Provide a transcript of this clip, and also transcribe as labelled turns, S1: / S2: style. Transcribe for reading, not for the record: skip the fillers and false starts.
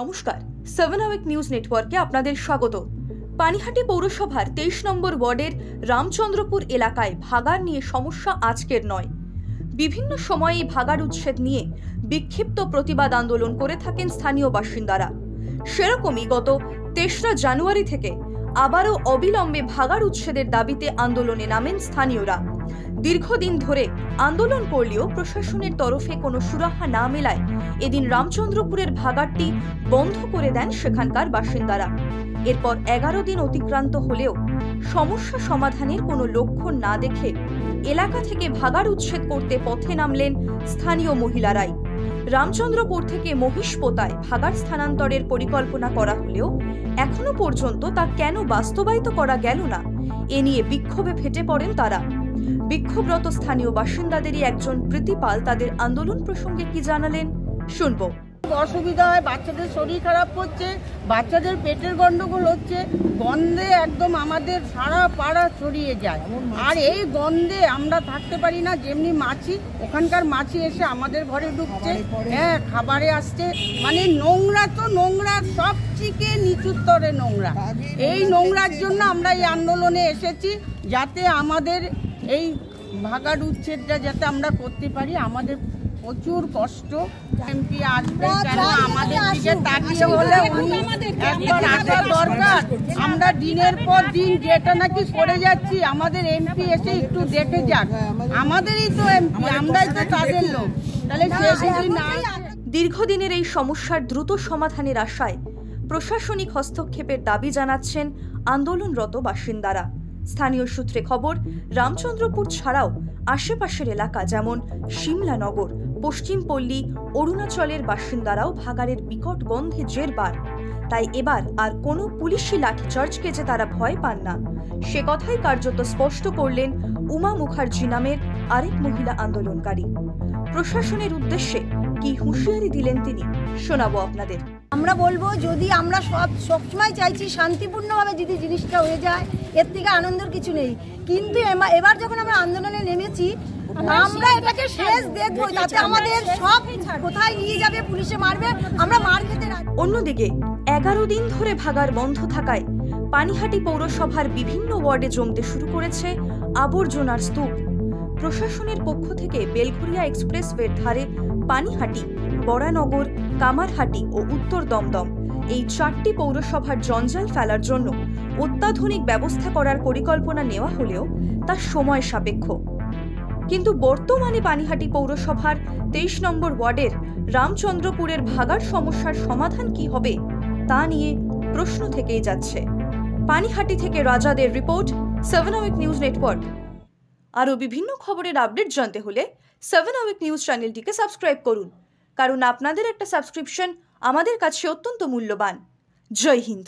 S1: নমস্কার, 7 hour news নেটওয়ার্কে আপনাদের স্বাগত। পানিহাটি পৌরসভার 23 নম্বর ওয়ার্ডের রামচন্দ্রপুর এলাকায় ভাগাড় নিয়ে সমস্যা আজকের নয়। বিভিন্ন সময়ে এই ভাগাড় উচ্ছেদ নিয়ে বিক্ষিপ্ত প্রতিবাদ আন্দোলন করে থাকেন স্থানীয় বাসিন্দারা। সেরকমই গত 3রা জানুয়ারি থেকে আবারও অবিলম্বে ভাগাড় উচ্ছেদের দাবিতে আন্দোলনে নামেন স্থানীয়রা। দীর্ঘদিন ধরে আন্দোলন করলেও প্রশাসনের তরফে কোনো সুরাহা না মেলায় এদিন রামচন্দ্রপুরের ভাগাড়টি বন্ধ করে দেন সেখানকার বাসিন্দারা। এরপর 11 দিন অতিক্রান্ত হলেও সমস্যা সমাধানের কোনো লক্ষণ না দেখে এলাকা থেকে ভাগাড় উচ্ছেদ করতে পথে নামলেন স্থানীয় মহিলারাই। রামচন্দ্রপুর থেকে মহিষপোতায় ভাগাড় স্থানান্তরের পরিকল্পনা করা হলেও এখনো পর্যন্ত তা কেন বাস্তবায়িত করা গেল না, এ নিয়ে বিক্ষোভে ফেটে পড়েন তারা। বিক্ষোভরত স্থানীয় বাসিন্দাদেরই একজন প্রীতিপাল তাদের আন্দোলন প্রসঙ্গে কি জানালেন শুনবো।
S2: অসুবিধা হয়, বাচ্চাদের শরীর খারাপ করছে, বাচ্চাদের পেটের গন্ডগোল হচ্ছে, গন্ধে একদম আমাদের সারা পাড়া ছড়িয়ে যায়। আর এই গন্ধে আমরা থাকতে পারি না। যেমনি মাছি, ওখানকার মাছি এসে আমাদের ঘরে ঢুকছে, হ্যাঁ খাবারে আসছে, মানে নোংরা তো নোংরা, সব থেকে নিচু স্তরে নোংরা। এই নোংরার জন্য আমরা এই আন্দোলনে এসেছি, যাতে আমাদের এই ভাগাড় উচ্ছেদটা যাতে আমরা করতে পারি। আমাদের প্রচুর কষ্ট। এমপি আসবে কেন আমাদের দিকে তাকিয়ে হলে একবার আসা দরকার। আমরা দিনের পর দিন যেটা নাকি করে যাচ্ছি, আমাদের এমপি এসে একটু দেখে যাক। আমাদেরই তো এমপি, আমরাই তো তাদের লোক, তাহলে সে না।
S1: দীর্ঘদিনের এই সমস্যার দ্রুত সমাধানের আশায় প্রশাসনিক হস্তক্ষেপের দাবি জানাচ্ছেন আন্দোলনরত বাসিন্দারা। স্থানীয় সূত্রে খবর, রামচন্দ্রপুর ছাড়াও আশেপাশের এলাকা যেমন সিমলানগর, পশ্চিমপল্লী, অরুণাচলের বাসিন্দারাও ভাগাড়ের বিকট গন্ধে জেরবার। তাই এবার আর কোনো পুলিশি লাঠিচার্জকে যে তারা ভয় পান না, সে কথাই কার্যত স্পষ্ট করলেন উমা মুখার্জি নামের আরেক মহিলা আন্দোলনকারী। প্রশাসনের উদ্দেশ্যে কি হুঁশিয়ারি দিলেন তিনি, শোনাবো আপনাদের।
S3: আমরা বলবো, যদি আমরা সবসময় চাইছি শান্তিপূর্ণভাবে যদি জিনিসটা হয়ে যায়, এর থেকে আনন্দের কিছু নেই। কিন্তু এবার যখন আমরা আন্দোলনে নেমেছি, আমরা এটাকে শেষ দেখবো। তাতে আমাদের সব কোথায় নিয়ে যাবে, পুলিশে মারবে, আমরা মার খেতে।
S1: অন্যদিকে 11 দিন ধরে ভাগাড় বন্ধ থাকায় পানিহাটি পৌরসভার বিভিন্ন ওয়ার্ডে জমতে শুরু করেছে আবর্জনার স্তূপ। প্রশাসনের পক্ষ থেকে বেলঘরিয়া এক্সপ্রেসওয়ের ধারে পানিহাটি, বরানগর, কামারহাটি ও উত্তর দমদম এই 4টি পৌরসভার জঞ্জাল ফেলার জন্য অত্যাধুনিক ব্যবস্থা করার পরিকল্পনা নেওয়া হলেও তা সময় সাপেক্ষ। কিন্তু বর্তমানে পানিহাটি পৌরসভার 23 নম্বর ওয়ার্ডের রামচন্দ্রপুরের ভাগাড় সমস্যার সমাধান কি হবে তা নিয়ে প্রশ্ন থেকেই যাচ্ছে। পানিহাটি থেকে রাজাদের রিপোর্ট, 7 আওয়ার নিউজ নেটওয়ার্ক। আরও বিভিন্ন খবরের আপডেট জানতে হলে 7 আওয়ার নিউজ চ্যানেলটিকে সাবস্ক্রাইব করুন, কারণ আপনাদের একটা সাবস্ক্রিপশন আমাদের কাছে অত্যন্ত মূল্যবান। জয় হিন্দ।